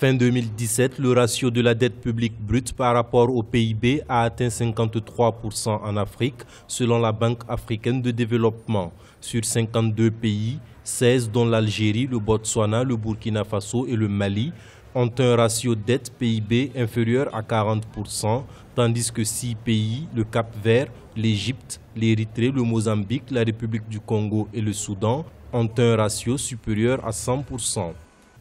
Fin 2017, le ratio de la dette publique brute par rapport au PIB a atteint 53% en Afrique, selon la Banque africaine de développement. Sur 52 pays, 16 dont l'Algérie, le Botswana, le Burkina Faso et le Mali ont un ratio dette PIB inférieur à 40%, tandis que 6 pays, le Cap-Vert, l'Égypte, l'Érythrée, le Mozambique, la République du Congo et le Soudan, ont un ratio supérieur à 100%.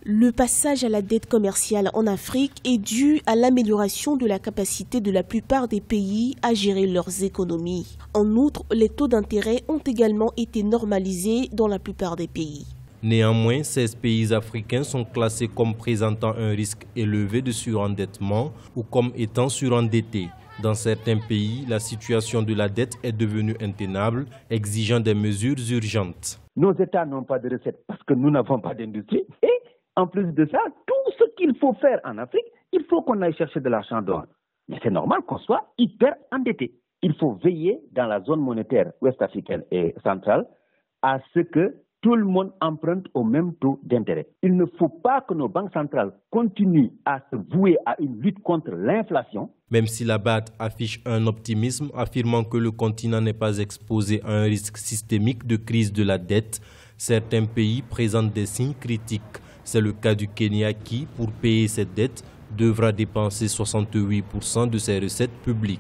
Le passage à la dette commerciale en Afrique est dû à l'amélioration de la capacité de la plupart des pays à gérer leurs économies. En outre, les taux d'intérêt ont également été normalisés dans la plupart des pays. Néanmoins, 16 pays africains sont classés comme présentant un risque élevé de surendettement ou comme étant surendettés. Dans certains pays, la situation de la dette est devenue intenable, exigeant des mesures urgentes. Nos États n'ont pas de recettes parce que nous n'avons pas d'industrie. Et en plus de ça, tout ce qu'il faut faire en Afrique, il faut qu'on aille chercher de l'argent dehors. Mais c'est normal qu'on soit hyper endetté. Il faut veiller dans la zone monétaire ouest-africaine et centrale à ce que tout le monde emprunte au même taux d'intérêt. Il ne faut pas que nos banques centrales continuent à se vouer à une lutte contre l'inflation. Même si la BAD affiche un optimisme affirmant que le continent n'est pas exposé à un risque systémique de crise de la dette, certains pays présentent des signes critiques. C'est le cas du Kenya qui, pour payer cette dette, devra dépenser 68% de ses recettes publiques.